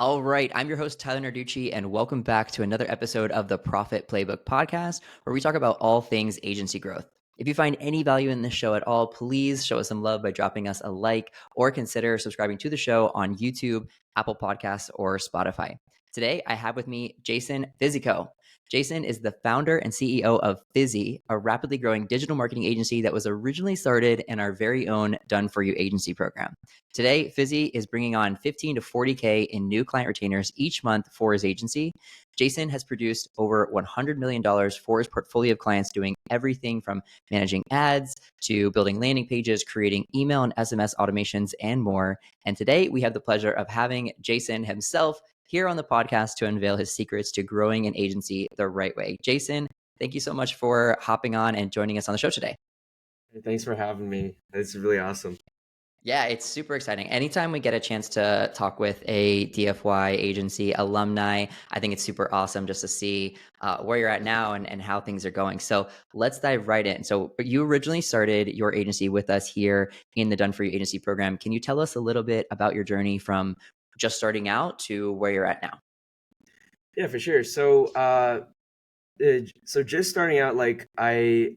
All right, I'm your host, Tyler Narducci, and welcome back to another episode of the Profit Playbook podcast, where we talk about all things agency growth. If you find any value in this show at all, please show us some love by dropping us a like or consider subscribing to the show on YouTube, Apple Podcasts, or Spotify. Today, I have with me Jason Fizzico. Jason is the founder and CEO of Fizzy, a rapidly growing digital marketing agency that was originally started in our very own Done For You agency program. Today, Fizzy is bringing on 15 to 40K in new client retainers each month for his agency. Jason has produced over $100 million for his portfolio of clients, doing everything from managing ads to building landing pages, creating email and SMS automations, and more. And today, we have the pleasure of having Jason himself here on the podcast to unveil his secrets to growing an agency the right way. Jason, thank you so much for hopping on and joining us on the show today. Hey, thanks for having me. It's really awesome. Yeah, it's super exciting. Anytime we get a chance to talk with a DFY agency alumni, I think it's super awesome just to see where you're at now and how things are going. So let's dive right in. So you originally started your agency with us here in the Done For You agency program. Can you tell us a little bit about your journey from just starting out to where you're at now? Yeah, for sure. So just starting out, I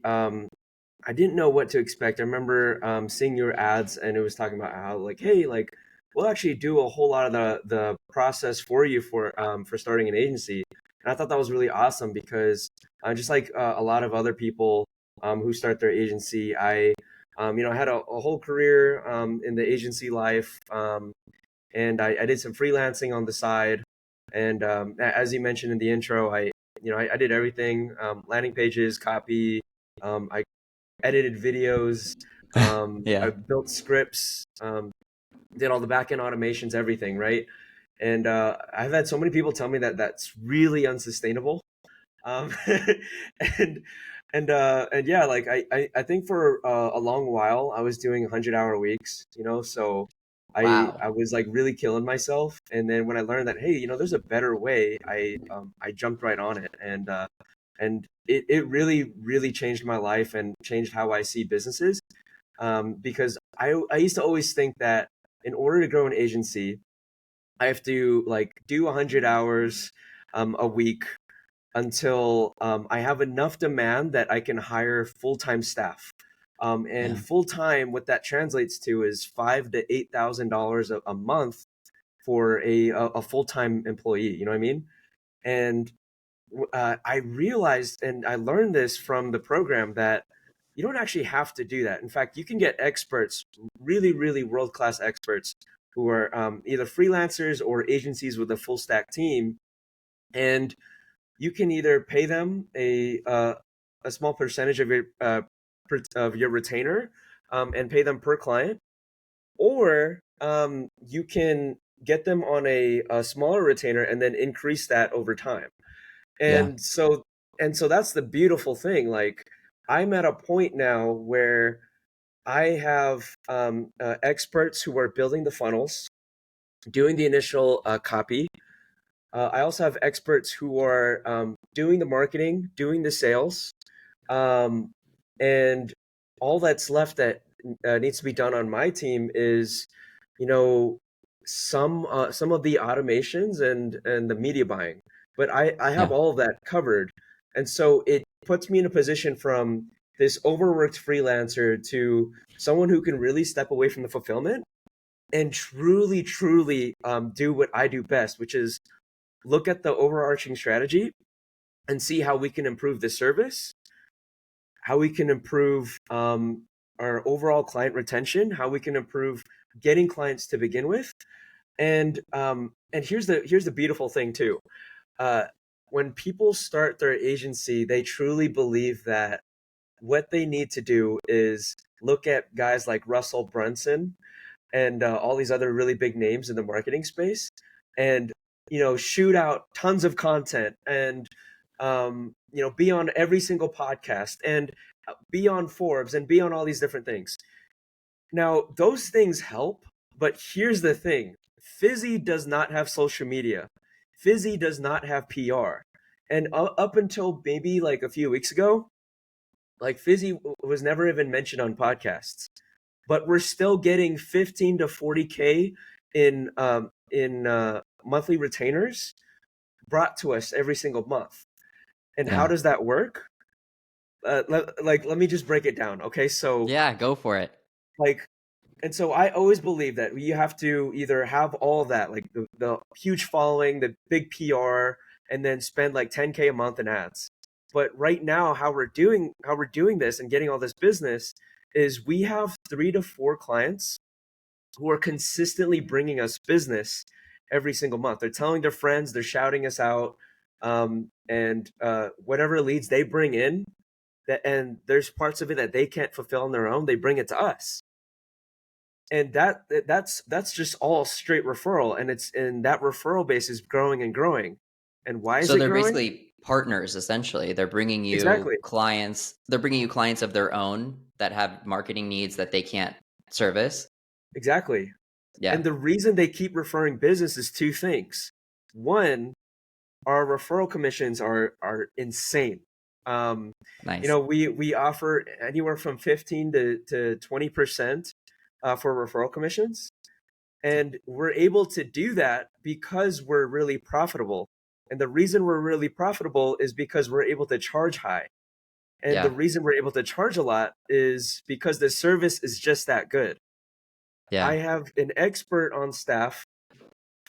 didn't know what to expect. I remember seeing your ads, and it was talking about how like, hey, like we'll actually do a whole lot of the process for you for starting an agency. And I thought that was really awesome because just like a lot of other people who start their agency, I had a whole career in the agency life. And I did some freelancing on the side. And as you mentioned in the intro, I did everything: landing pages, copy. I edited videos. I Yeah. built scripts. Did all the back end automations, everything, right? And I've had so many people tell me that that's really unsustainable. Um, and and yeah, like I think for a long while I was doing 100-hour weeks, so Wow. I was like really killing myself. And then when I learned that, hey, there's a better way, I jumped right on it. And it really really changed my life and changed how I see businesses. Because I used to always think that in order to grow an agency, I have to like do 100 hours a week until I have enough demand that I can hire full-time staff. And Yeah. full-time, what that translates to is $5,000 to $8,000 a month for a full-time employee. You know what I mean? And I realized, and I learned this from the program, that you don't actually have to do that. In fact, you can get experts, really, really world-class experts, who are either freelancers or agencies with a full stack team, and you can either pay them a small percentage of your retainer, and pay them per client, or you can get them on a smaller retainer and then increase that over time. Yeah. And so that's the beautiful thing. Like, I'm at a point now where I have experts who are building the funnels, doing the initial copy. I also have experts who are doing the marketing, doing the sales, um, and all that's left that needs to be done on my team is, you know, some of the automations and the media buying. But I have Yeah. all of that covered, and so it puts me in a position from this overworked freelancer to someone who can really step away from the fulfillment and truly, truly do what I do best, which is look at the overarching strategy and see how we can improve the service, how we can improve our overall client retention, how we can improve getting clients to begin with. And here's the beautiful thing too. Uh, when people start their agency, they truly believe that what they need to do is look at guys like Russell Brunson and all these other really big names in the marketing space, and shoot out tons of content, and be on every single podcast, and be on Forbes, and be on all these different things. Now those things help, but here's the thing: Fizzy does not have social media. Fizzy does not have PR. And up until maybe like a few weeks ago, like Fizzy was never even mentioned on podcasts, but we're still getting 15 to 40K in monthly retainers brought to us every single month. And how Yeah. does that work? Let me just break it down. Okay, so Yeah, go for it. like, and so I always believe that you have to either have all of that, like the huge following, the big PR, and then spend like 10K a month in ads. But right now, how we're doing this and getting all this business is we have 3 to 4 clients who are consistently bringing us business every single month. They're telling their friends, they're shouting us out, and whatever leads they bring in, and there's parts of it that they can't fulfill on their own, they bring it to us. And that's just all straight referral, and that referral base is growing and growing. And why is So it they're growing? basically partners essentially. They're bringing you Exactly, clients. They're bringing you clients of their own that have marketing needs that they can't service. exactly. Yeah. And the reason they keep referring business is 2 things. One, our referral commissions are insane. Um, Nice. we offer anywhere from 15 to 20% for referral commissions, and we're able to do that because we're really profitable. And the reason we're really profitable is because we're able to charge high. And the Yeah. reason we're able to charge a lot is because the service is just that good. I Yeah. have an expert on staff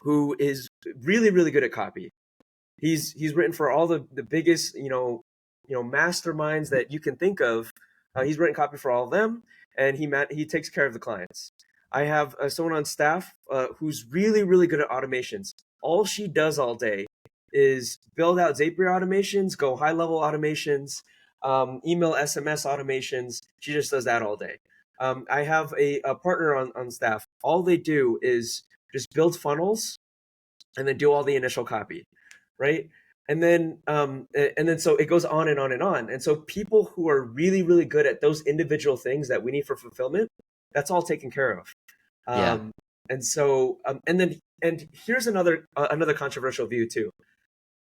who is really, really good at copy. He's written for all the biggest masterminds that you can think of. He's written copy for all of them, and he takes care of the clients. I have someone on staff who's really, really good at automations. All she does all day is build out Zapier automations, go high level automations, email SMS automations. She just does that all day. I have a partner on staff. All they do is just build funnels and then do all the initial copy, right? And then so it goes on and on and on. And so people who are really, really good at those individual things that we need for fulfillment, that's all taken care of. Yeah. um, and here's another controversial view too.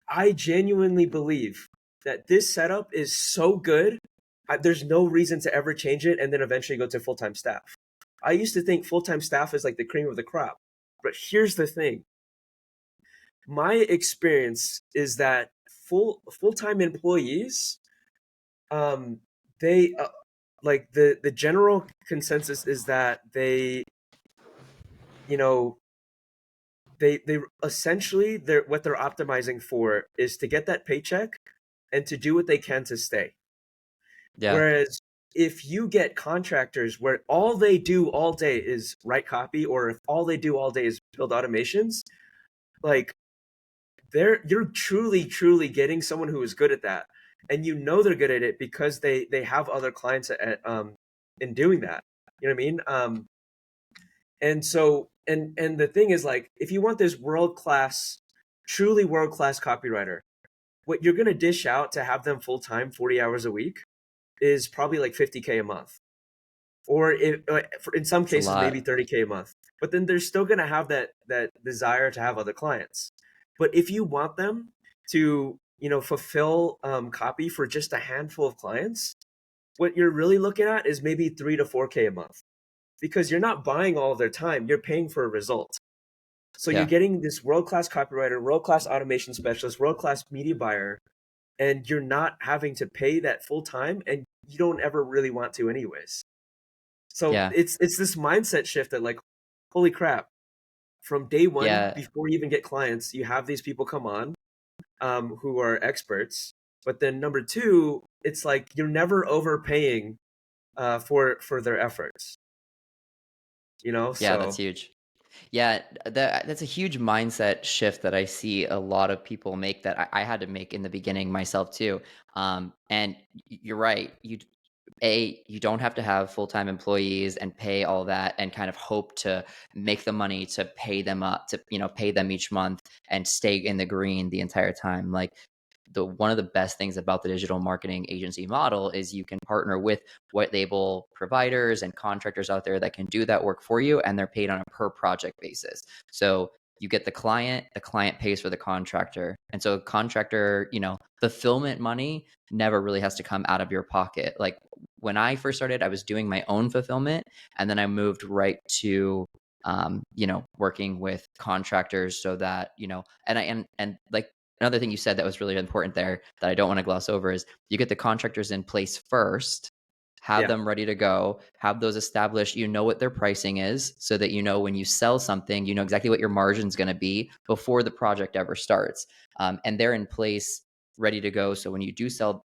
I genuinely believe that this setup is so good, there's no reason to ever change it and then eventually go to full-time staff. I used to think full-time staff is like the cream of the crop, but here's the thing. My experience is that full-time employees, um they like the general consensus is that you know they essentially, what they're optimizing for is to get that paycheck and to do what they can to stay. Yeah. Whereas if you get contractors where all they do all day is write copy, or if all they do all day is build automations, like, you're truly, truly getting someone who is good at that. And they're good at it because they have other clients in doing that. You know what I mean? And so, and the thing is, like, if you want this world class, truly world class copywriter, what you're gonna dish out to have them full time, 40 hours a week, is probably like 50K a month, or in some It's a cases maybe lot. 30K a month. But then they're still gonna have that desire to have other clients. But if you want them to, fulfill copy for just a handful of clients, what you're really looking at is maybe 3 to 4K a month, because you're not buying all of their time, you're paying for a result. So you're Yeah. getting this world-class copywriter, world-class automation specialist, world-class media buyer, and you're not having to pay that full time, and you don't ever really want to anyways. So Yeah. it's this mindset shift that, like, holy crap, from day one, Yeah. before you even get clients, you have these people come on, who are experts. But then number two, it's like you're never overpaying for their efforts. Yeah, that's So huge. Yeah, that's a huge mindset shift that I see a lot of people make that I had to make in the beginning myself too. And you're right. You don't have to have full-time employees and pay all that and kind of hope to make the money to pay them up to, pay them each month and stay in the green the entire time. Like, the one of the best things about the digital marketing agency model is you can partner with white label providers and contractors out there that can do that work for you, and they're paid on a per project basis. So you get the client pays for the contractor. And so contractor, fulfillment money never really has to come out of your pocket. Like, when I first started, I was doing my own fulfillment, and then I moved right to working with contractors so that, and like another thing you said that was really important there that I don't want to gloss over is you get the contractors in place first, have Yeah. them ready to go, have those established, what their pricing is so that when you sell something, you know exactly what your margin's going to be before the project ever starts. And they're in place ready to go. So when you do sell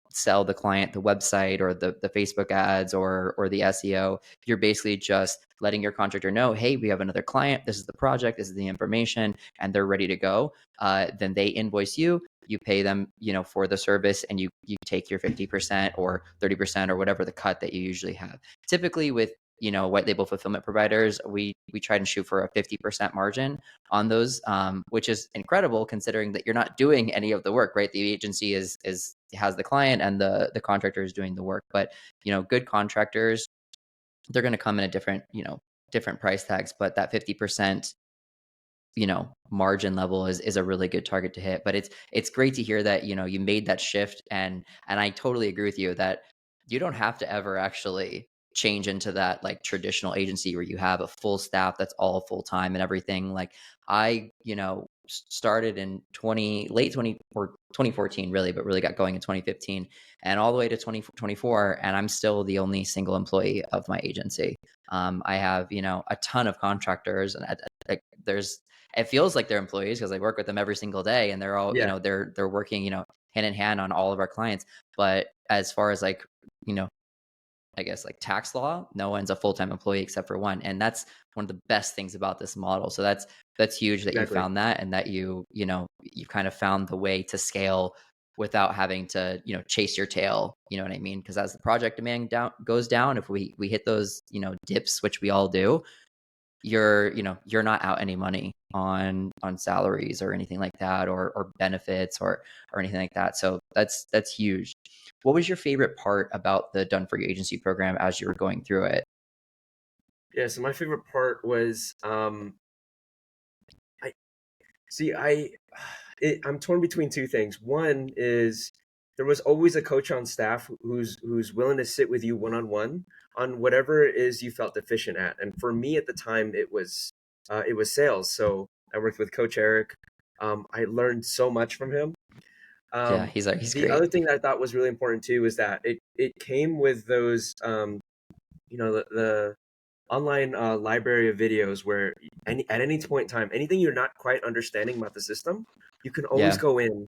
the client the website or the Facebook ads or the SEO, you're basically just letting your contractor know, hey, we have another client. This is the project. This is the information, and they're ready to go. Then they invoice you. You pay them, for the service, and you take your 50% or 30% or whatever the cut that you usually have. Typically, with white label fulfillment providers, we try and shoot for a 50% margin on those, which is incredible considering that you're not doing any of the work, right? The agency has the client and the contractor is doing the work. But good contractors, they're going to come in at different price tags, but that 50% margin level is a really good target to hit. But it's great to hear that you made that shift, and I totally agree with you that you don't have to ever actually change into that like traditional agency where you have a full staff that's all full time and everything. Like I started in 2014 really, but really got going in 2015 and all the way to 2024, and I'm still the only single employee of my agency. I have a ton of contractors, and there's it feels like they're employees because I work with them every single day, and they're all, Yeah. they're working, hand in hand on all of our clients. But as far as like, I guess like tax law, no one's a full-time employee except for one. And that's one of the best things about this model. So that's huge that you Exactly. found that, and that you kind of found the way to scale without having to, chase your tail, you know what I mean? Because as the project demand goes down, if we hit those, dips, which we all do, you're not out any money on salaries or anything like that, or benefits or anything like that. So that's huge. What was your favorite part about the Done For You agency program as you were going through it? Yeah. So my favorite part was I see I'm torn between two things. One is there was always a coach on staff who's willing to sit with you one on one on whatever it is you felt deficient at. And for me at the time, it was sales. So I worked with Coach Eric. I learned so much from him. Yeah, he's The other great. thing that I thought was really important too is that it came with those the online library of videos where at any point in time, anything you're not quite understanding about the system, you can always Yeah. go in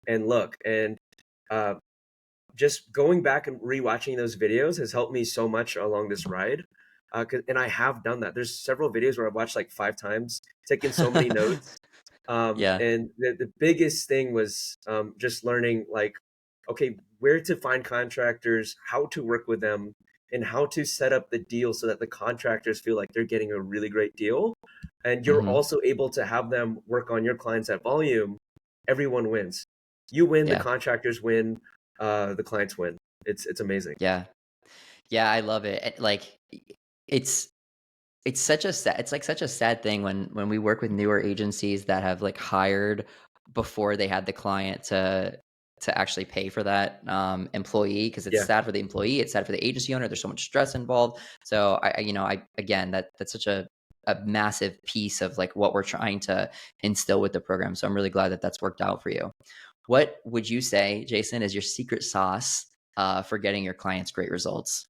and look. And uh, just going back and rewatching those videos has helped me so much along this ride. And I have done that. There's several videos where I've watched like 5 times, taken so many notes. Yeah. And the biggest thing was just learning like, okay, where to find contractors, how to work with them, and how to set up the deal so that the contractors feel like they're getting a really great deal. And you're Hmm. also able to have them work on your clients at volume. Everyone wins. You win, the Yeah. contractors win, the clients win. It's amazing. Yeah. Yeah, I love it. Like it's it's like such a sad thing when we work with newer agencies that have like hired before they had the client to actually pay for that employee, because it's Yeah. sad for the employee, it's sad for the agency owner. There's so much stress involved. So I again, that's such a massive piece of like what we're trying to instill with the program. So I'm really glad that that's worked out for you. What would you say, Jason, is your secret sauce for getting your clients great results?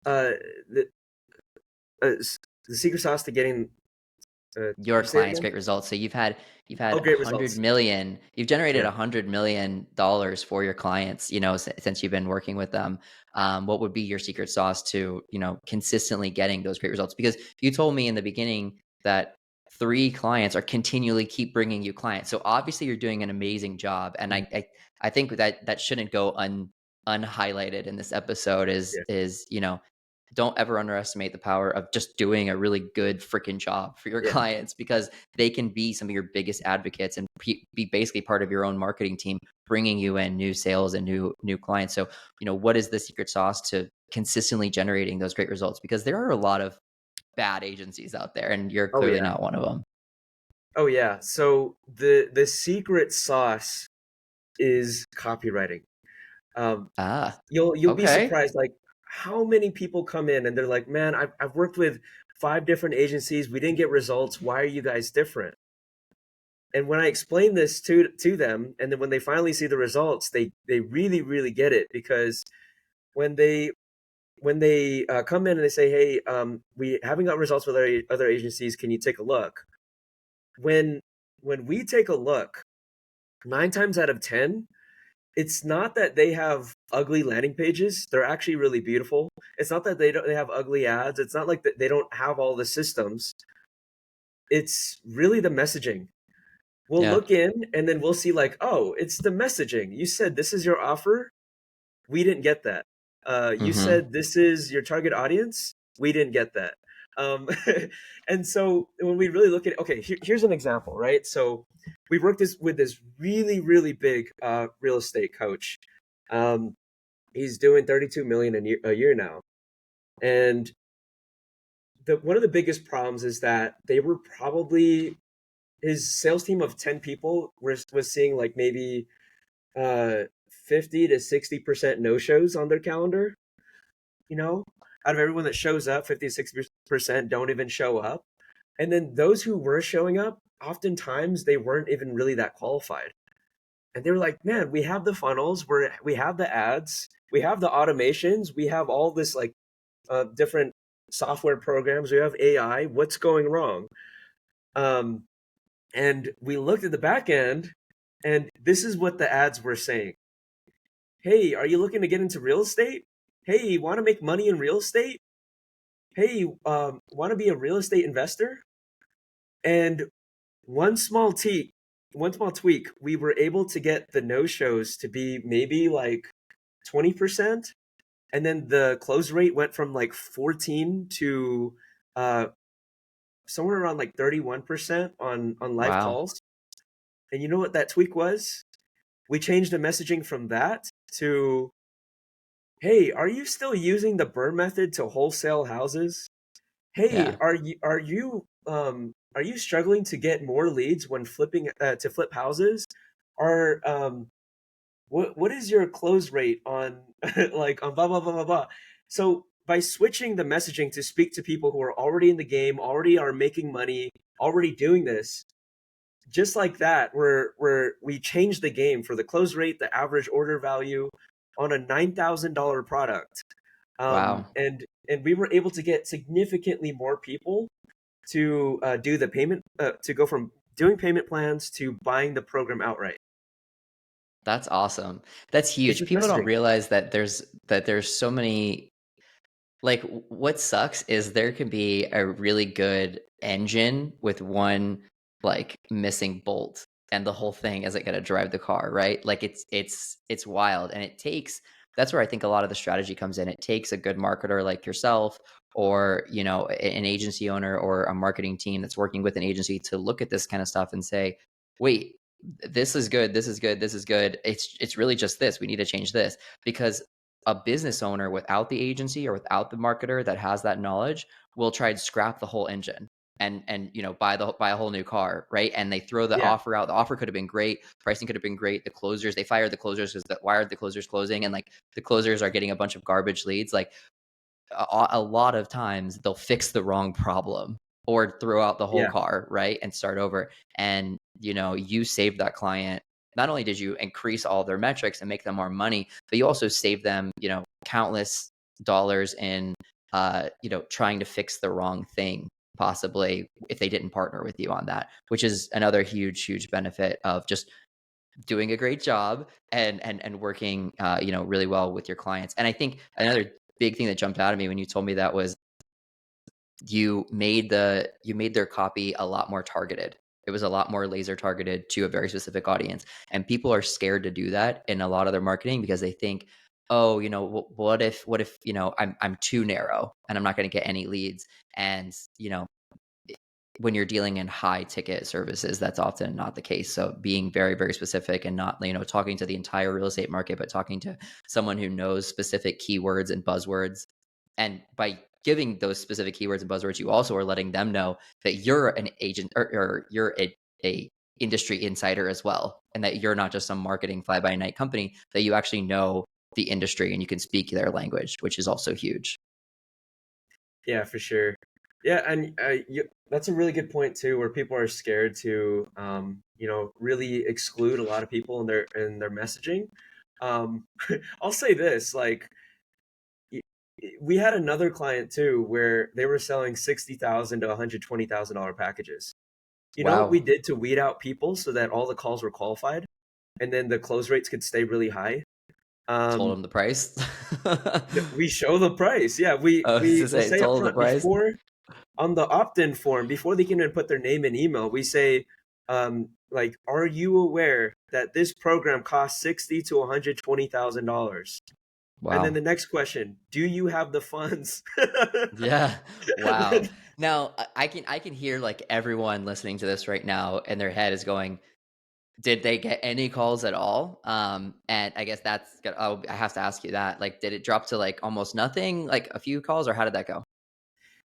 Uh, the, the secret sauce to getting, Your you say it clients again? great results. So you've had Oh, a great hundred results. million, you've generated Yeah. $100 million for your clients, since you've been working with them. What would be your secret sauce to, consistently getting those great results? Because you told me in the beginning that 3 clients are continually keep bringing you clients. So obviously you're doing an amazing job. And Mhm. I think that shouldn't go unhighlighted in this episode Yeah. is, don't ever underestimate the power of just doing a really good freaking job for your Yeah. clients, because they can be some of your biggest advocates and be basically part of your own marketing team, bringing you in new sales and new clients. So, what is the secret sauce to consistently generating those great results? Because there are a lot of bad agencies out there, and you're Oh clearly yeah. not one of them. Oh yeah. So the secret sauce is copywriting. Um, Ah, you'll be okay. surprised like how many people come in and they're like, man, I've worked with 5 different agencies. We didn't get results. Why are you guys different? And when I explain this to them, and then when they finally see the results, they really really get it, because when they come in and they say, "Hey, we haven't got results with our other agencies. Can you take a look?" When we take a look, 9 times out of 10, it's not that they have ugly landing pages. They're actually really beautiful. It's not that they have ugly ads. It's not like that they don't have all the systems. It's really the messaging. We'll Yeah. look in and then we'll see like, oh, it's the messaging. You said this is your offer. We didn't get that. You Mm-hmm. said this is your target audience. We didn't get that. Um, and so when we really look at it, okay, here's an example, right? So we worked with this really, really big real estate coach. Um, he's doing 32 million a year now. And one of the biggest problems is that they were probably, his sales team of 10 people was seeing like maybe uh 50 to 60% no shows on their calendar. You know, out of everyone that shows up, 50 to 60% don't even show up. And then those who were showing up, oftentimes they weren't even really that qualified. And they were like, man, we have the funnels, we have the ads, we have the automations, we have all this like different software programs, we have AI. What's going wrong? Um, and we looked at the back end, and this is what the ads were saying. Hey, are you looking to get into real estate? Hey, you want to make money in real estate? Hey, want to be a real estate investor? And one small tweak, we were able to get the no shows to be maybe like 20%. And then the close rate went from like 14 to uh, somewhere around like 31% on live Wow. calls. And you know what that tweak was? We changed the messaging from that to, hey, are you still using the burn method to wholesale houses? Hey, Yeah. are you struggling to get more leads when flipping to flip houses? Are what is your close rate on like on blah blah blah blah blah? So by switching the messaging to speak to people who are already in the game, already are making money, already doing this, just like that, we changed the game for the close rate, the average order value on a $9,000 product, Wow. and we were able to get significantly more people to do the payment, to go from doing payment plans to buying the program outright. That's awesome. That's It's huge. just People don't messaging. realize that there's so many, like, what sucks is there can be a really good engine with one like missing bolt, and the whole thing isn't going to drive the car, right? Like it's wild, and it takes, that's where I think a lot of the strategy comes in. It takes a good marketer like yourself, or an agency owner or a marketing team that's working with an agency to look at this kind of stuff and say, wait, this is good, this is good, this is good. It's really just this. We need to change this, because a business owner without the agency or without the marketer that has that knowledge will try to scrap the whole engine and buy a whole new car, right? And they throw the Yeah, offer out. The offer could have been great, pricing could have been great. The closers, they fired the closers because why are the closers closing? And like the closers are getting a bunch of garbage leads. Like a lot of times they'll fix the wrong problem or throw out the whole yeah, car, right? And start over. And you saved that client. Not only did you increase all their metrics and make them more money, but you also saved them, countless dollars in trying to fix the wrong thing, possibly, if they didn't partner with you on that, which is another huge, huge benefit of just doing a great job and working really well with your clients. And I think another big thing that jumped out at me when you told me that was you made their copy a lot more targeted. It was a lot more laser targeted to a very specific audience. And people are scared to do that in a lot of their marketing because they think, oh, what if I'm too narrow and I'm not going to get any leads. And when you're dealing in high ticket services, that's often not the case. So being very, very specific and not, talking to the entire real estate market, but talking to someone who knows specific keywords and buzzwords. And by giving those specific keywords and buzzwords, you also are letting them know that you're an agent, or you're a industry insider as well. And that you're not just some marketing fly by night company, that you actually know the industry and you can speak their language, which is also huge. yeah, for sure. Yeah, and that's a really good point too, where people are scared to, really exclude a lot of people in their messaging. Um, I'll say this, like y- we had another client too, where they were selling $60,000 to $120,000 packages. You know what we Wow. did to weed out people so that all the calls were qualified, and then the close rates could stay really high? Told Um, him the price. we show the price. Yeah, Oh, I was we to will say, say up told him the front price. before on the opt-in form, before they can even put their name and email, we say, like, are you aware that this program costs $60 to $120,000? And then Wow. the next question, do you have the funds? Yeah. And Wow. then, Now I can hear like everyone listening to this right now and their head is going, did they get any calls at all? And I guess that's good. Oh, I have to ask you that. Like, did it drop to like almost nothing, like a few calls, or how did that go?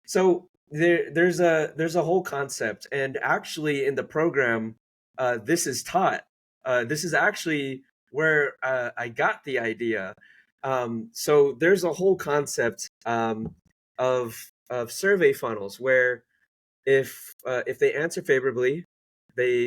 so there's a whole concept, and actually in the program, this is taught. This is actually where I got the idea. So there's a whole concept of survey funnels where if they answer favorably,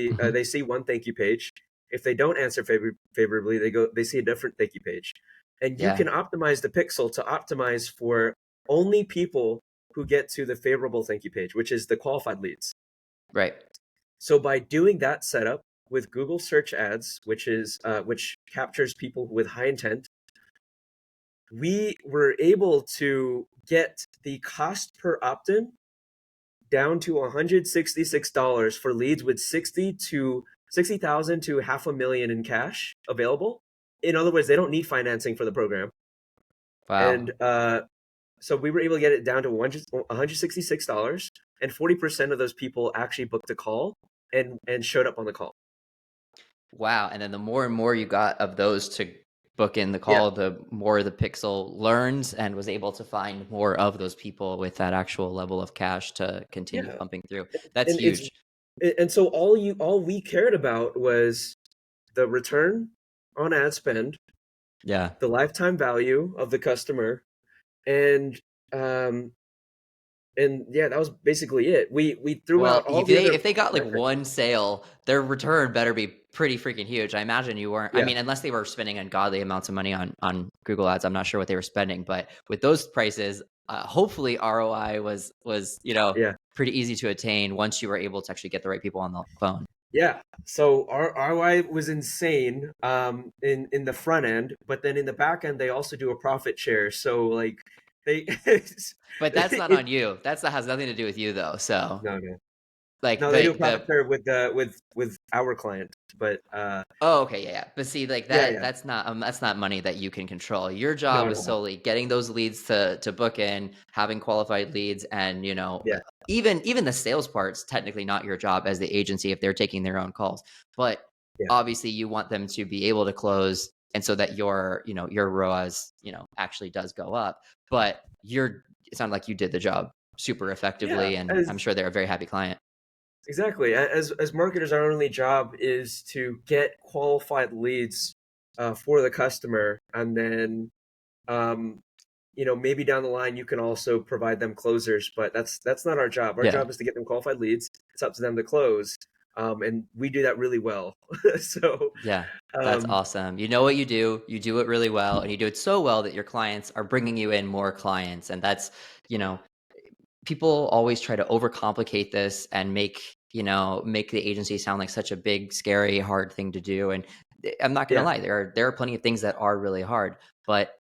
Hmm. they see one thank you page. If they don't answer favorably, they see a different thank you page, and you Yeah. can optimize the pixel to optimize for only people who get to the favorable thank you page, which is the qualified leads. Right. So by doing that setup with Google Search Ads, which captures people with high intent, we were able to get the cost per opt-in down to $166 for leads with 60,000 to half a million in cash available. In other words, they don't need financing for the program. Wow. And so we were able to get it down to $166, and 40% of those people actually booked a call and showed up on the call. Wow. And then the more and more you got of those to book in the Yeah, call, the more the Pixel learns and was able to find more of those people with that actual level of cash to continue yeah. pumping through. That's And it's huge. and so all we cared about was the return on ad spend, Yeah. the lifetime value of the customer, and um and yeah, that was basically it. We threw Well, out all the other if they got like metrics. one sale, their return better be pretty freaking huge. I imagine you weren't. I Yeah, mean, unless they were spending ungodly amounts of money on Google Ads, I'm not sure what they were spending. But with those prices, hopefully ROI was yeah, pretty easy to attain once you were able to actually get the right people on the phone. yeah. So our ROI was insane in the front end, but then in the back end they also do a profit share. So like they But that's not it on you. That has nothing to do with you though. So no no like no they do a the profit share with our client, but Oh, okay, yeah, yeah. But see, like yeah yeah that's not money that you can control. Your no job is no solely getting those leads to book in, having qualified leads, and yeah even the sales part's technically not your job as the agency if they're taking their own calls. But yeah obviously, you want them to be able to close, and so that your ROAS actually does go up. But it sounded like you did the job super yeah effectively, and I'm as sure they're a very happy client. exactly. As marketers, our only job is to get qualified leads for the customer, and then um, maybe down the line you can also provide them closers. But that's not our job. Our Yeah. job is to get them qualified leads. It's up to them to close, and we do that really well. So Yeah, that's um, awesome. You know what you do it really well, and you do it so well that your clients are bringing you in more clients. And that's, you know, people always try to overcomplicate this and make the agency sound like such a big, scary, hard thing to do. And I'm not gonna yeah, lie, there are plenty of things that are really hard. But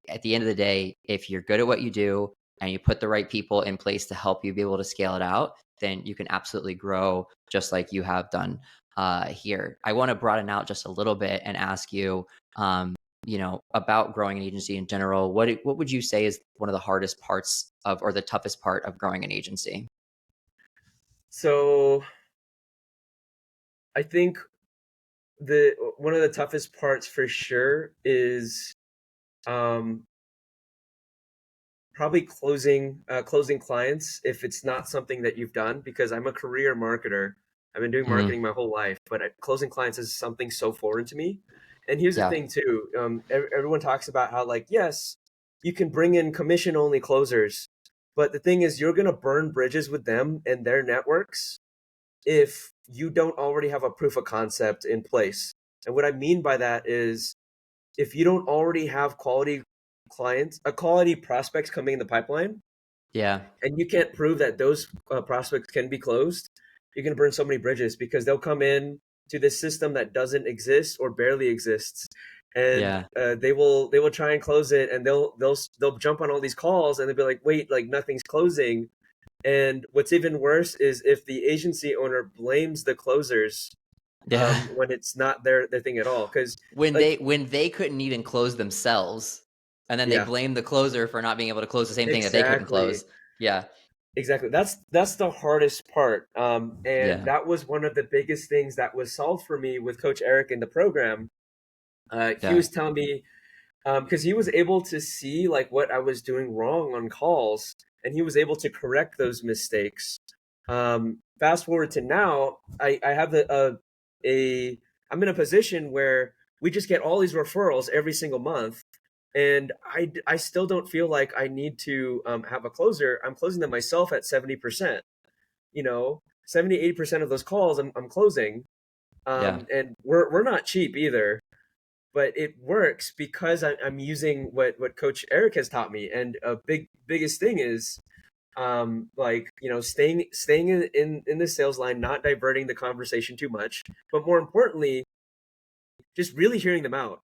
at the end of the day, if you're good at what you do and you put the right people in place to help you be able to scale it out, then you can absolutely grow just like you have done here. I want to broaden out just a little bit and ask you, about growing an agency in general. What would you say is one of the hardest parts of, or the toughest part of growing an agency? so I think the one of the toughest parts for sure is um, probably closing clients if it's not something that you've done, because I'm a career marketer. I've been doing Mm, marketing my whole life, but closing clients is something so foreign to me. And here's the yeah. thing too, everyone talks about how, like, yes, you can bring in commission only closers, But the thing is, you're going to burn bridges with them and their networks if you don't already have a proof of concept in place. And what I mean by that is if you don't already have quality clients, quality prospects coming in the pipeline, Yeah. and you can't prove that those prospects can be closed, you're going to burn so many bridges because they'll come in to this system that doesn't exist or barely exists, and Yeah. they will try and close it, and they'll jump on all these calls, and they'll be like, wait, like nothing's closing. And what's even worse is if the agency owner blames the closers Yeah. when it's not their thing at all. Because When like, they couldn't even close themselves, and then they yeah, blame the closer for not being able to close the same thing that they couldn't exactly. close. Yeah. Exactly. That's the hardest part. And Yeah. that was one of the biggest things that was solved for me with Coach Eric in the program. He Yeah. was telling me because he was able to see like what I was doing wrong on calls, and he was able to correct those mistakes. Fast forward to now, I have a I'm in a position where we just get all these referrals every single month, and I still don't feel like I need to have a closer. I'm closing them myself at 70%. 70-80% of those calls I'm closing, Yeah. and we're not cheap either, but it works because I'm using what Coach Eric has taught me. And a biggest thing is like staying in the sales line, not diverting the conversation too much, but more importantly, just really hearing them out.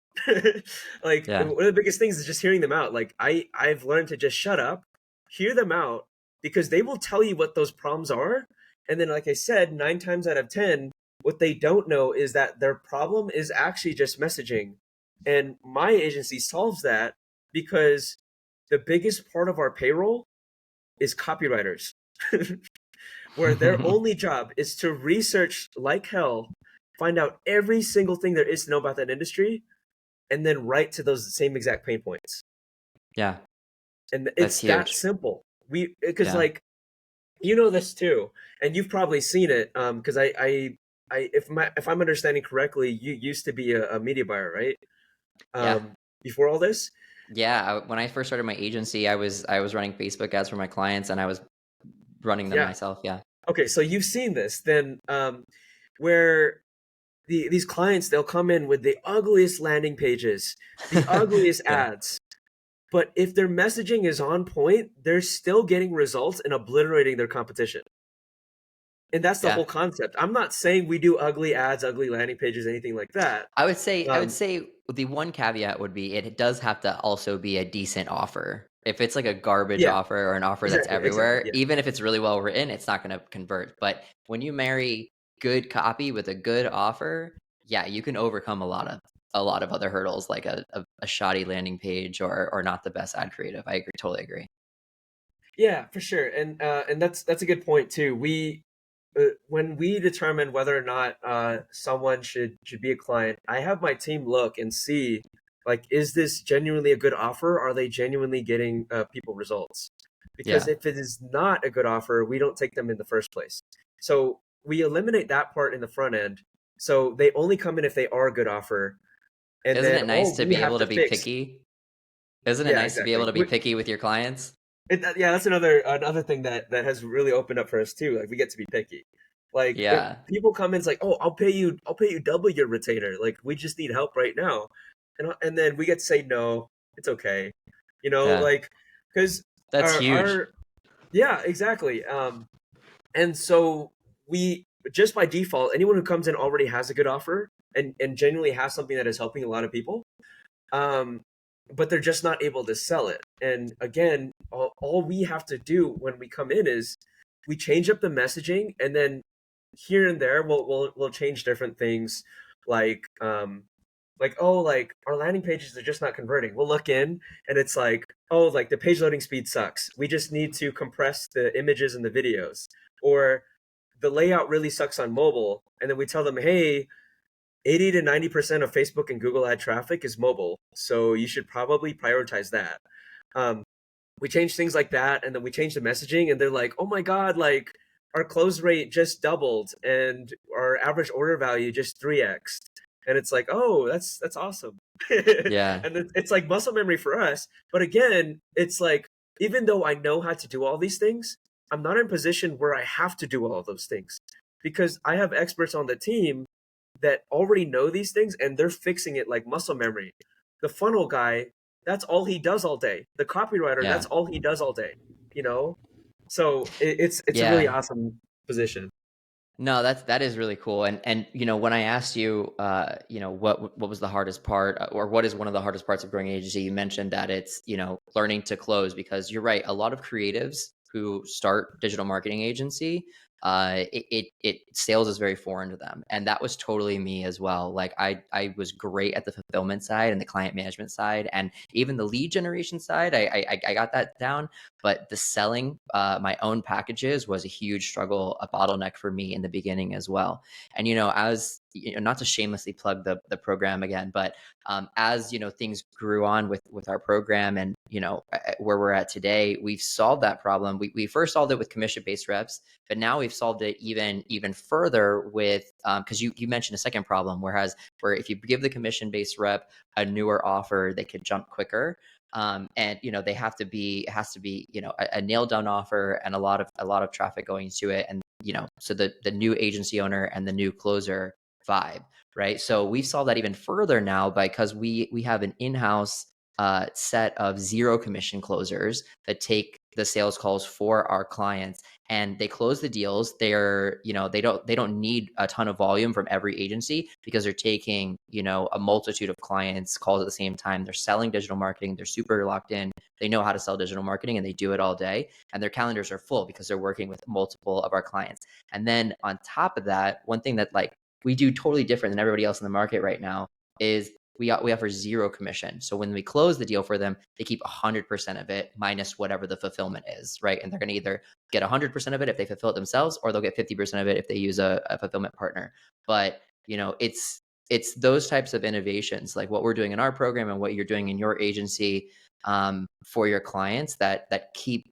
Like Yeah. one of the biggest things is just hearing them out. Like I've learned to just shut up, hear them out, because they will tell you what those problems are. And then, like I said, 9 times out of 10, what they don't know is that their problem is actually just messaging. And my agency solves that because the biggest part of our payroll is copywriters, where their only job is to research like hell, find out every single thing there is to know about that industry, and then write to those same exact pain points. Yeah. And That's it's that huge. simple. Because Yeah. like, you know this too, and you've probably seen it. Because if I'm understanding correctly, you used to be a media buyer, right? Yeah. Before all this. Yeah. When I first started my agency, I was running Facebook ads for my clients, and I was running them Yeah. myself. Yeah. Okay, so you've seen this then, where these clients, they'll come in with the ugliest landing pages, the ugliest Yeah. ads. But if their messaging is on point, they're still getting results and obliterating their competition. And that's the Yeah. whole concept. I'm not saying we do ugly ads, ugly landing pages, anything like that. I would say the one caveat would be it does have to also be a decent offer. If it's like a garbage Yeah, offer or an offer that's exactly. everywhere, Yeah, even if it's really well written, it's not gonna convert. But when you marry good copy with a good offer, yeah, you can overcome a lot of other hurdles like a shoddy landing page or not the best ad creative. I agree, totally agree. yeah, for sure. And that's a good point too. When we determine whether or not someone should be a client, I have my team look and see, like, is this genuinely a good offer? Are they genuinely getting people results? Because Yeah. if it is not a good offer, we don't take them in the first place. So we eliminate that part in the front end. So they only come in if they are a good offer, and Isn't then it nice all to we be have able to to be fix. picky? Isn't it Yeah, nice to be able exactly. to be picky with your clients? Yeah, that's another thing that has really opened up for us too. Like we get to be picky. Like if Yeah. people come in, it's like, oh, I'll pay you double your retainer. Like we just need help right now, and then we get to say no, it's okay. Yeah. Like because That's huge. our yeah, exactly. And so we just by default, anyone who comes in already has a good offer and genuinely has something that is helping a lot of people. Um, but they're just not able to sell it. And again, all we have to do when we come in is we change up the messaging, and then here and there we'll change different things, like oh, like our landing pages are just not converting. We'll look in, and it's like, oh, like the page loading speed sucks. We just need to compress the images and the videos, or the layout really sucks on mobile. And then we tell them, hey, 80 to 90% of Facebook and Google ad traffic is mobile. So you should probably prioritize that. Um, we change things like that, and then we change the messaging, and they're like, oh my God, like our close rate just doubled and our average order value just 3x. And it's like, oh, that's awesome. Yeah. And it's like muscle memory for us. But again, it's like even though I know how to do all these things, I'm not in a position where I have to do all those things because I have experts on the team that already know these things and they're fixing it like muscle memory. The funnel guy, that's all he does all day. The copywriter, Yeah. that's all he does all day, you know? So it's a really Yeah. awesome position. No, that is really cool. And when I asked you, what was the hardest part, or what is one of the hardest parts of growing an agency, you mentioned that it's learning to close, because you're right. A lot of creatives who start digital marketing agency, it sales is very foreign to them, and that was totally me as well. Like I was great at the fulfillment side and the client management side, and even the lead generation side. I got that down, but the selling my own packages was a huge struggle, a bottleneck for me in the beginning as well. And as not to shamelessly plug the program again, but as things grew on with our program, and where we're at today, we've solved that problem. We first solved it with commission based reps, but now we've solved it even further with because you mentioned a second problem, where if you give the commission based rep a newer offer, they could jump quicker. And they have to be it has to be a nailed down offer, and a lot of traffic going to it, and so the new agency owner and the new closer vibe, right? So we've solved that even further now, because we have an in-house set of zero commission closers that take the sales calls for our clients, and they close the deals. They don't need a ton of volume from every agency, because they're taking a multitude of clients calls at the same time. They're selling digital marketing, they're super locked in, they know how to sell digital marketing, and they do it all day, and their calendars are full because they're working with multiple of our clients. And then on top of that, one thing that we do totally different than everybody else in the market right now is we offer zero commission. So when we close the deal for them, they keep 100% of it minus whatever the fulfillment is, right? And they're going to either get 100% of it if they fulfill it themselves, or they'll get 50% of it if they use a fulfillment partner. But it's those types of innovations, like what we're doing in our program and what you're doing in your agency, for your clients, that keep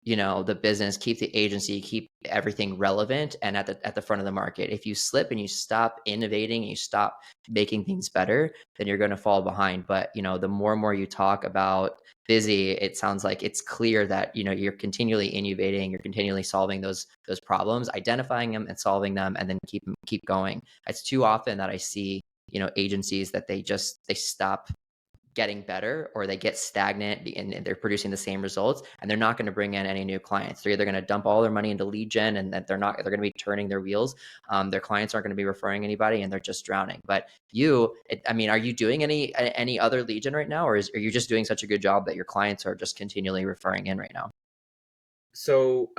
the business, keep the agency, keep everything relevant and at the front of the market. If you slip and you stop innovating and you stop making things better, then you're going to fall behind. But the more and more you talk about Busy, it sounds like it's clear that you're continually innovating, you're continually solving those problems, identifying them and solving them, and then keep going. It's too often that I see agencies that they stop getting better, or they get stagnant and they're producing the same results, and they're not going to bring in any new clients. They're either going to dump all their money into lead gen, and that they're going to be turning their wheels. Their clients aren't going to be referring anybody, and they're just drowning. But are you doing any other lead gen right now, or are you just doing such a good job that your clients are just continually referring in right now? So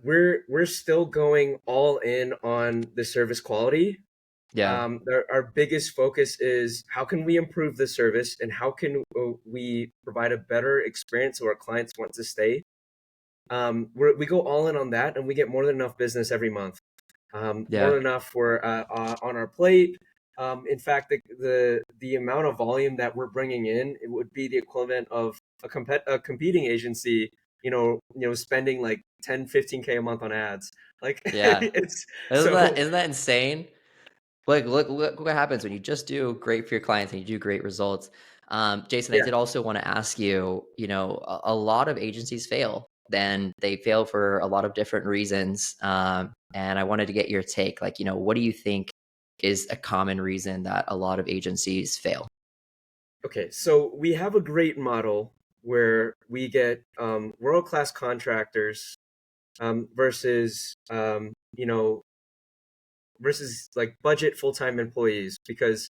we're still going all in on the service quality. Yeah. Our biggest focus is how can we improve the service and how can we provide a better experience so our clients want to stay. We go all in on that, and we get more than enough business every month. More Yeah. than enough for on our plate. In fact, the amount of volume that we're bringing in, it would be the equivalent of a competing agency, spending like 10, 15K a month on ads. Like Yeah. it's Isn't that so isn't that insane? Like, look what happens when you just do great for your clients and you do great results. Jason, I yeah. did also want to ask you, a lot of agencies fail. Then they fail for a lot of different reasons. And I wanted to get your take. Like, what do you think is a common reason that a lot of agencies fail? Okay, so we have a great model where we get world-class contractors versus versus like budget full-time employees, because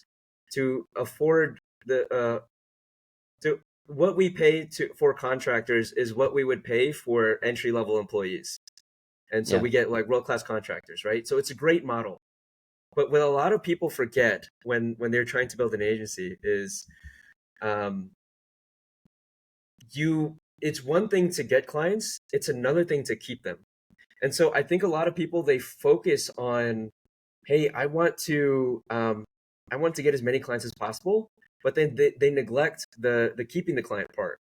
to afford the to what we pay to for contractors is what we would pay for entry-level employees. And so Yeah. we get like world-class contractors, right? So it's a great model. But what a lot of people forget when they're trying to build an agency is um, it's one thing to get clients, it's another thing to keep them. And so I think a lot of people, they focus on, hey, I want to get as many clients as possible, but then they neglect the keeping the client part.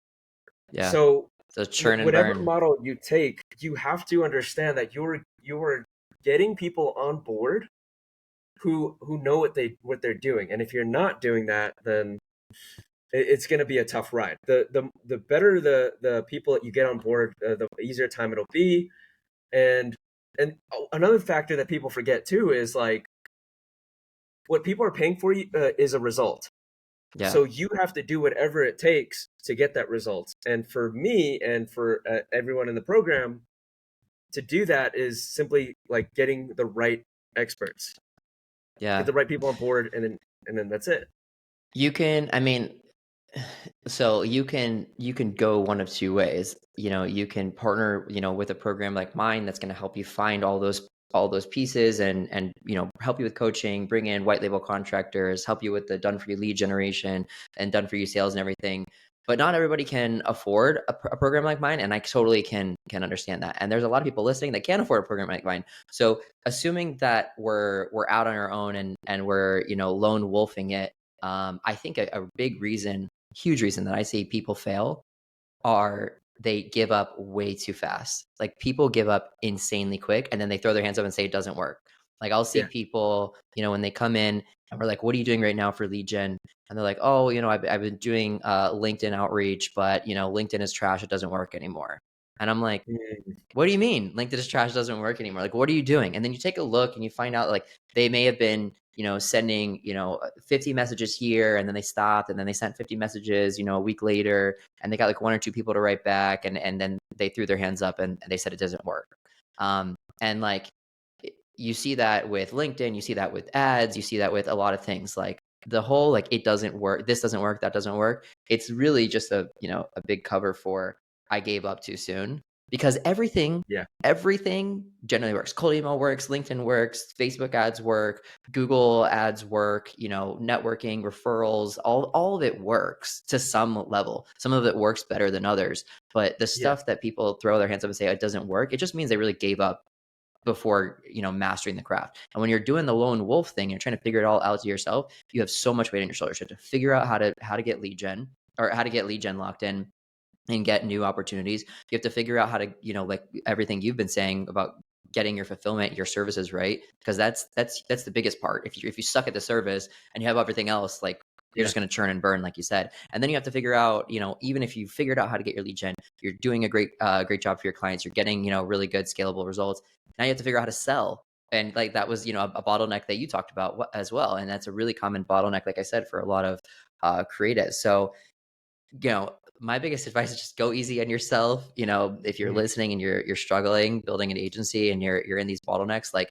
Yeah. So So churn and whatever burn. model you take, you have to understand that you're getting people on board who know what they're doing. And if you're not doing that, then it's going to be a tough ride. The better the people that you get on board, the easier time it'll be. And another factor that people forget too is like what people are paying for you is a result. Yeah. So you have to do whatever it takes to get that result. And for me and for everyone in the program, to do that is simply like getting the right experts, get Yeah. the right people on board, and then that's it. You can, I mean, so you can go one of two ways. You can partner, with a program like mine that's going to help you find all those pieces and help you with coaching, bring in white label contractors, help you with the done for you lead generation and done for you sales and everything. But not everybody can afford a program like mine, and I totally can understand that. And there's a lot of people listening that can't afford a program like mine. So assuming that we're out on our own and we're lone wolfing it, I think a big reason, huge reason that I see people fail are they give up way too fast. Like people give up insanely quick and then they throw their hands up and say it doesn't work. Like I'll see Yeah. people, when they come in and we're like, what are you doing right now for lead gen? And they're like, oh, I've been doing LinkedIn outreach, but LinkedIn is trash. It doesn't work anymore. And I'm like, Mm, what do you mean LinkedIn is trash, doesn't work anymore? Like, what are you doing? And then you take a look and you find out like they may have been, sending, 50 messages here, and then they stopped, and then they sent 50 messages, a week later, and they got like one or two people to write back, and then they threw their hands up and they said it doesn't work. And like you see that with LinkedIn, you see that with ads, you see that with a lot of things. Like the whole like it doesn't work, this doesn't work, that doesn't work. It's really just a big cover for I gave up too soon, because everything yeah. everything generally works. Cold email works, LinkedIn works, Facebook ads work, Google ads work, networking, referrals, all of it works to some level. Some of it works better than others, but the Yeah. stuff that people throw their hands up and say it doesn't work, it just means they really gave up before mastering the craft. And when you're doing the lone wolf thing, you're trying to figure it all out to yourself, you have so much weight on your shoulders. You have to figure out how to get lead gen, or how to get lead gen locked in and get new opportunities. You have to figure out how to, like everything you've been saying about getting your fulfillment, your services right, because that's the biggest part. If you suck at the service and you have everything else, like you're Yeah. just going to churn and burn, like you said. And then you have to figure out, even if you figured out how to get your lead gen, you're doing a great job for your clients, you're getting, really good scalable results. Now you have to figure out how to sell. And like that was, a bottleneck that you talked about as well. And that's a really common bottleneck, like I said, for a lot of creatives. So my biggest advice is just go easy on yourself. If you're Mhm. listening and you're struggling building an agency and you're in these bottlenecks, like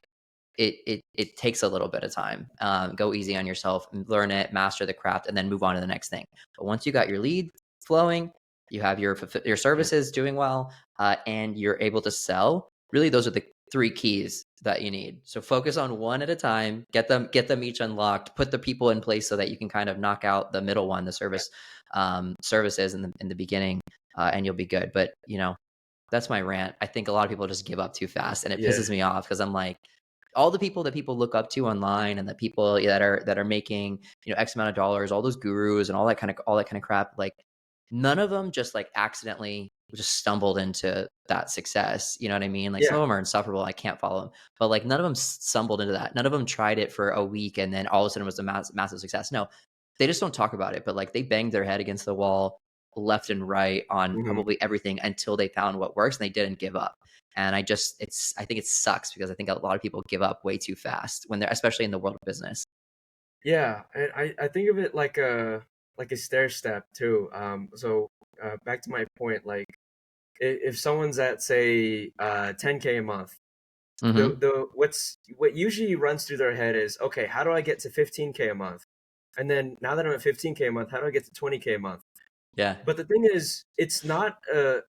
it takes a little bit of time. Go easy on yourself and learn it, master the craft, and then move on to the next thing. But once you got your lead flowing, you have your Yeah. services doing well, and you're able to sell. Really, those are the three keys that you need. So focus on one at a time. Get them each unlocked. Put the people in place so that you can kind of knock out the middle one, the services in the beginning, and you'll be good. But that's my rant. I think a lot of people just give up too fast, and it Yeah. pisses me off because I'm like, all the people that people look up to online and the people that are making X amount of dollars, all those gurus and all that kind of crap, like none of them just like accidentally just stumbled into that success. You know what I mean? Like some Yeah. of them are insufferable. I can't follow them, but like none of them stumbled into that. None of them tried it for a week and then all of a sudden it was a massive success. No, they just don't talk about it, but like they banged their head against the wall left and right on Mhm. probably everything until they found what works, and they didn't give up. And I think it sucks because I think a lot of people give up way too fast when they're, especially in the world of business. Yeah, and I think of it like a stair step too. So back to my point, like if someone's at say 10K a month, Hmm. what usually runs through their head is, okay, how do I get to 15K a month? And then now that I'm at 15K a month, how do I get to 20K a month? Yeah. But the thing is, it's not a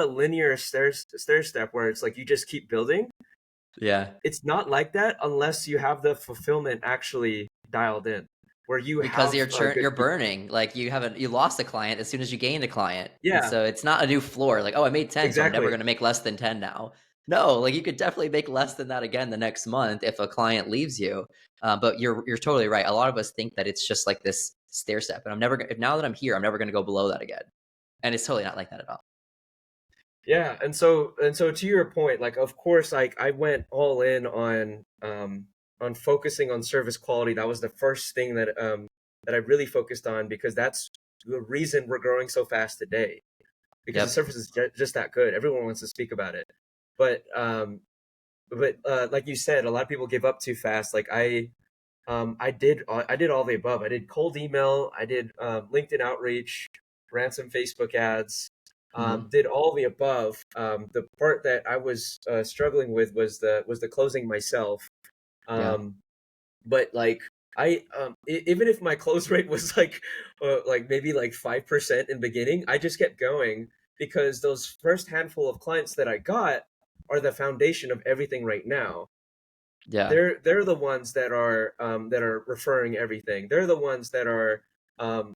linear stair step where it's like you just keep building. Yeah. It's not like that unless you have the fulfillment actually dialed in, where you Because have a good you're people. burning, like you lost a client as soon as you gained a client, and Yeah, so it's not a new floor. Like, oh, I made 10, so I'm never exactly. going to make less than 10 now. No, like you could definitely make less than that again the next month if a client leaves you. But you're totally right. A lot of us think that it's just like this stair step, and I'm never if now that I'm here, I'm never going to go below that again, and it's totally not like that at all. Yeah, and so to your point, like of course, like I went all in on focusing on service quality. That was the first thing that I really focused on because that's the reason we're growing so fast today, because the Yep. service is just that good. Everyone wants to speak about it, but like you said, a lot of people give up too fast. Like I did all the above. I did cold email, I did LinkedIn outreach, ran some Facebook ads, Hmm. did all the above. The part that I was struggling with was the closing myself. Yeah. Um, but like even if my close rate was like maybe like 5% in beginning, I just kept going because those first handful of clients that I got are the foundation of everything right now. Yeah. They're the ones that are referring everything. They're the ones that are um,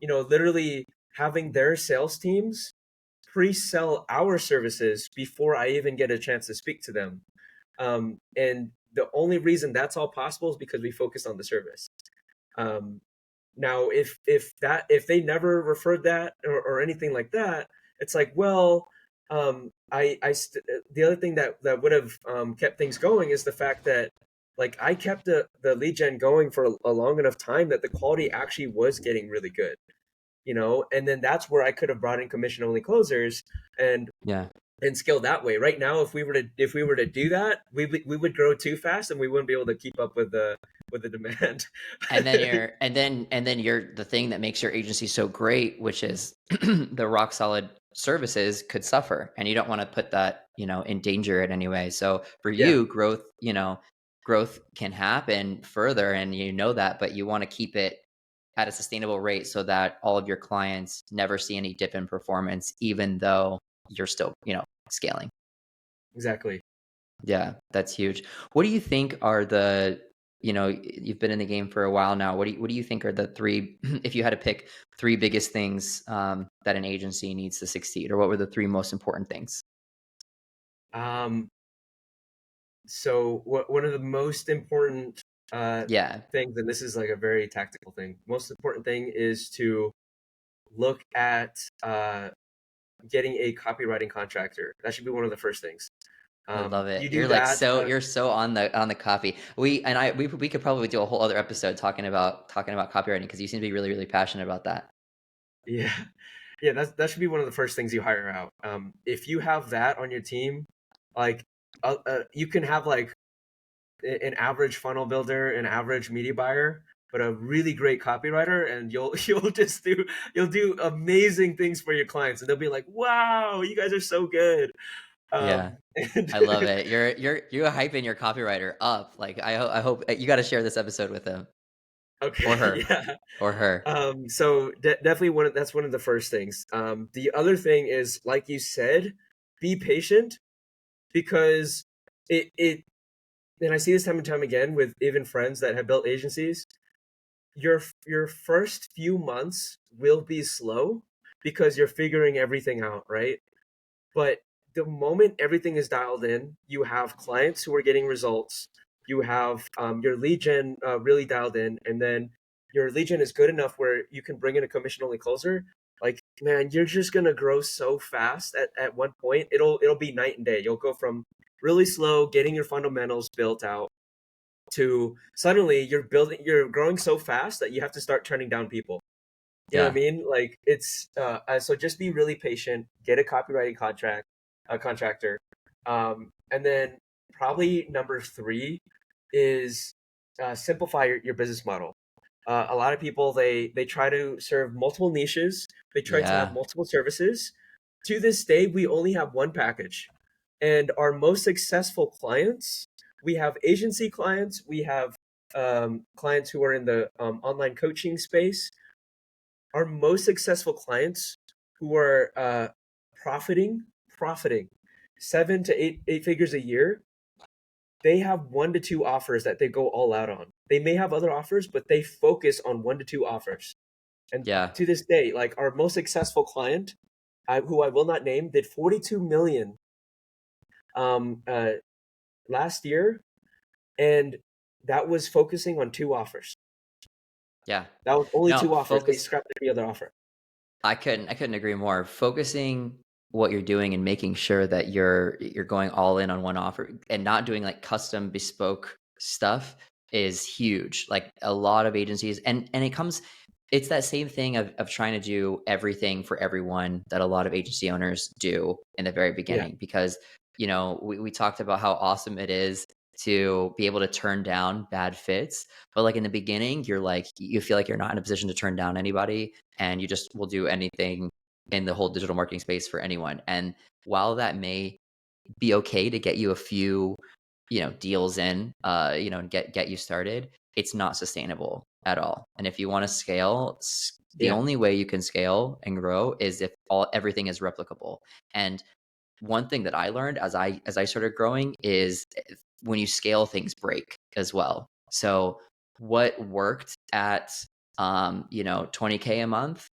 literally having their sales teams pre-sell our services before I even get a chance to speak to them. And the only reason that's all possible is because we focused on the service. Um, Now, if they never referred that or anything like that, it's like, well, the other thing that would have kept things going is the fact that like I kept the lead gen going for a long enough time that the quality actually was getting really good, and then that's where I could have brought in commission only closers and Yeah. scale that way. Right now, if we were to do that, we would grow too fast and we wouldn't be able to keep up with the demand. And then you're the thing that makes your agency so great, which is the rock solid services could suffer, and you don't want to put that, in danger in any way. So for Yeah, you, growth can happen further, and you know that, but you want to keep it at a sustainable rate so that all of your clients never see any dip in performance, even though you're still, scaling. exactly. Yeah, that's huge. What do you think are you've been in the game for a while now. What do you think are the three, if you had to pick three biggest things that an agency needs to succeed, or what were the three most important things? Um, so one of the most important uh, Yeah, things, and this is like a very tactical thing, most important thing is to look at getting a copywriting contractor. That should be one of the first things. I love You it. do that. You're so on the copy. We could probably do a whole other episode talking about copywriting, because you seem to be really, really passionate about that. Yeah, yeah. That should be one of the first things you hire out. If you have that on your team, like you can have like an average funnel builder, an average media buyer, but a really great copywriter, and you'll do amazing things for your clients, and they'll be like, "Wow, you guys are so good." Yeah. And I love it. You're hyping your copywriter up. Like I hope you got to share this episode with him or okay, her yeah. or her. So definitely that's one of the first things. The other thing is, like you said, be patient because it and I see this time and time again with even friends that have built agencies. Your first few months will be slow because you're figuring everything out, right? But the moment everything is dialed in, you have clients who are getting results, you have your lead gen really dialed in, and then your lead gen is good enough where you can bring in a commission only closer. Like, man, you're just gonna grow so fast at one point. It'll be night and day. You'll go from really slow, getting your fundamentals built out, to suddenly you're growing so fast that you have to start turning down people. You know what I Yeah. mean? Like it's so just be really patient, get a copywriting contractor. And then probably number three is simplify your business model. A lot of people they try to serve multiple niches, they try to have Yeah. multiple services. To this day, we only have one package. And our most successful clients, we have agency clients, we have clients who are in the online coaching space. Our most successful clients who are profiting 7 to 8 figures a year, they have 1 to 2 offers that they go all out on. They may have other offers, but they focus on 1 to 2 offers. And Yeah. to this day, like our most successful client, who I will not name, did 42 million um, uh, last year, and that was focusing on 2 offers. Yeah. That was only No, 2 offers. They focus. scrapped every other offer. I couldn't agree more. Focusing what you're doing and making sure that you're going all in on one offer and not doing like custom bespoke stuff is huge. Like a lot of agencies, and it comes It's that same thing of trying to do everything for everyone that a lot of agency owners do in the very Yeah, beginning because, we talked about how awesome it is to be able to turn down bad fits. But like in the beginning, you're like, you feel like you're not in a position to turn down anybody and you just will do anything in the whole digital marketing space for anyone. And while that may be okay to get you a few, deals in, and get you started, it's not sustainable at all. And if you want to scale, the yeah, only way you can scale and grow is if everything is replicable. And one thing that I learned as I started growing is when you scale, things break as well. So what worked at 20K a month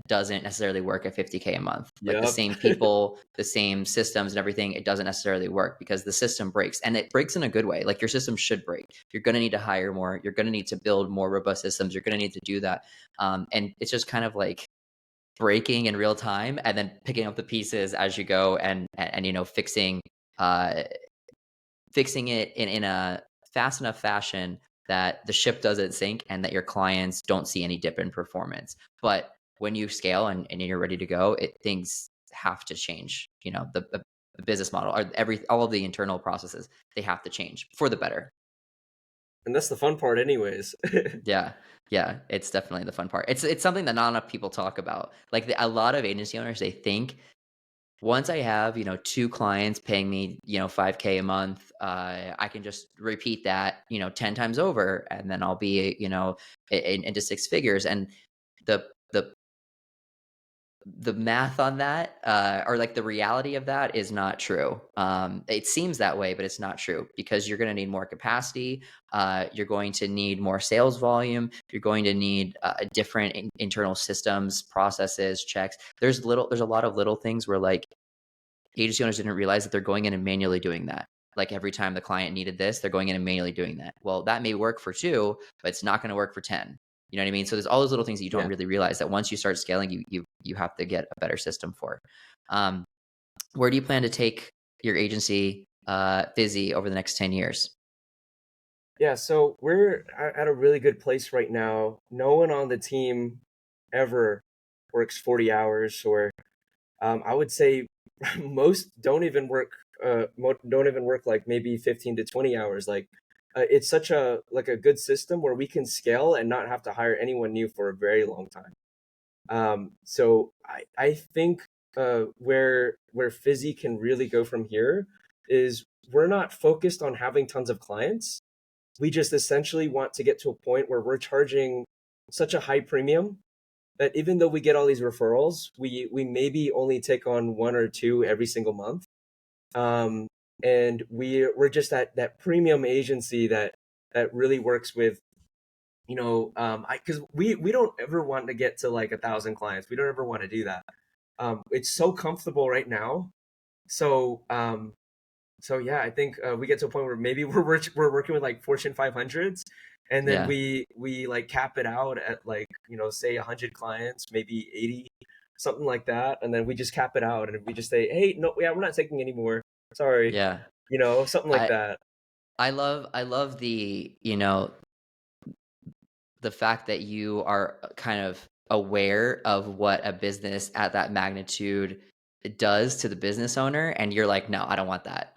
doesn't necessarily work at 50K a month. Like the yep, same people, the same systems and everything, it doesn't necessarily work because the system breaks and it breaks in a good way. Like your system should break. You're going to need to hire more. You're going to need to build more robust systems. You're going to need to do that. And it's just kind of like breaking in real time and then picking up the pieces as you go and uh fixing it in a fast enough fashion that the ship doesn't sink and that your clients don't see any dip in performance. But when you scale and you're ready to go, things have to change. The business model or all of the internal processes, they have to change for the better. and that's the fun part, anyways. Yeah. Yeah, it's definitely the fun part. It's something that not enough people talk about. Like a lot of agency owners, they think once I have, two clients paying me, 5K a month, I can just repeat that, 10 times over, and then I'll be, into six figures. And the the math on that, or like the reality of that is not true. It seems that way, but it's not true because you're going to need more capacity. You're going to need more sales volume. You're going to need different internal systems, processes, checks. There's a lot of little things where like agency owners didn't realize that they're going in and manually doing that. Like every time the client needed this, they're going in and manually doing that. Well, that may work for two, but it's not going to work for 10. You know what I mean? So there's all those little things that you don't Yeah. really realize that once you start scaling, you have to get a better system for. Um, where do you plan to take your agency, Fizzy, over the next 10 years? Yeah, so we're at a really good place right now. No one on the team ever works 40 hours, or I would say most don't even work like maybe 15 to 20 hours. Like it's such a good system where we can scale and not have to hire anyone new for a very long time. So I think where Fizzy can really go from here is we're not focused on having tons of clients. We just essentially want to get to a point where we're charging such a high premium that even though we get all these referrals, we maybe only take on one or two every single month. Um, and we're just that premium agency that really works with, I because we don't ever want to get to like 1,000 clients. We don't ever want to do that. It's so comfortable right now. So so yeah, I think we get to a point where maybe we're working with like Fortune 500s, and then Yeah. we like cap it out at like say 100 clients, maybe 80, something like that, and then we just cap it out, and we just say, hey, no, yeah, we're not taking any more. Sorry, Yeah. something like I that. I love the fact that you are kind of aware of what a business at that magnitude does to the business owner and you're like no I don't want that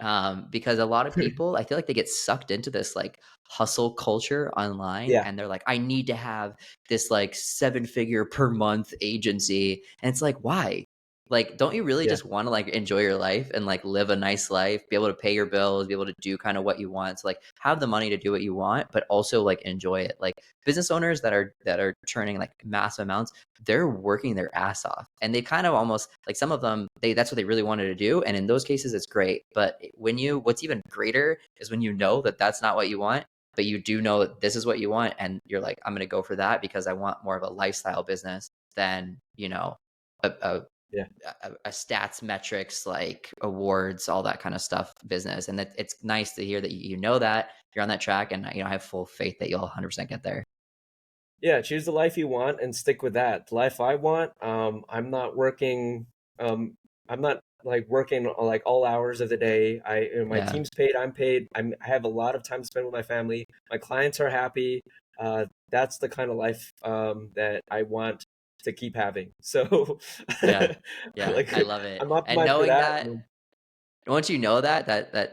because a lot of people I feel like they get sucked into this like hustle culture online Yeah, and they're like I need to have this like 7 figure per month agency and it's like why like don't you really yeah, just want to like enjoy your life and like live a nice life be able to pay your bills be able to do kind of what you want so like have the money to do what you want but also like enjoy it like business owners that are churning like massive amounts they're working their ass off and they kind of almost like some of them that's what they really wanted to do and in those cases it's great but what's even greater is when you know that that's not what you want but you do know that this is what you want and you're like I'm going to go for that because I want more of a lifestyle business than a, a yeah. a stats metrics like awards all that kind of stuff business and that it's nice to hear that you know that you're on that track and I have full faith that you'll 100% get there. Yeah, choose the life you want and stick with that. The life I want, I'm not working, I'm not like working like all hours of the day. My Yeah. team's paid, I'm paid. I have a lot of time to spend with my family. My clients are happy. That's the kind of life that I want to keep having. So Yeah. Yeah. like I love it. I'm And optimized for knowing that. that, once you know that,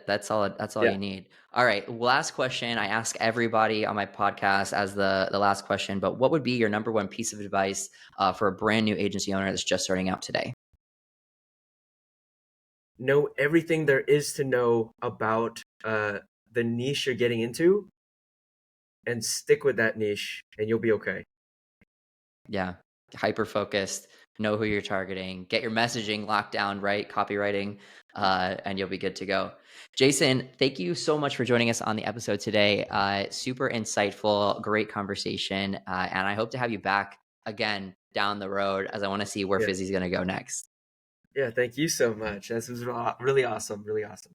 that's all Yeah. you need. All right. Last question. I ask everybody on my podcast as the last question, but what would be your number one piece of advice for a brand new agency owner that's just starting out today? Know everything there is to know about the niche you're getting into and stick with that niche and you'll be okay. Yeah. Hyper focused, know who you're targeting, get your messaging locked down, right? Copywriting, and you'll be good to go. Jason, thank you so much for joining us on the episode today. Super insightful, great conversation. And I hope to have you back again down the road as I want to see where Yeah. Fizzy's going to go next. Yeah, thank you so much. This was really awesome, really awesome.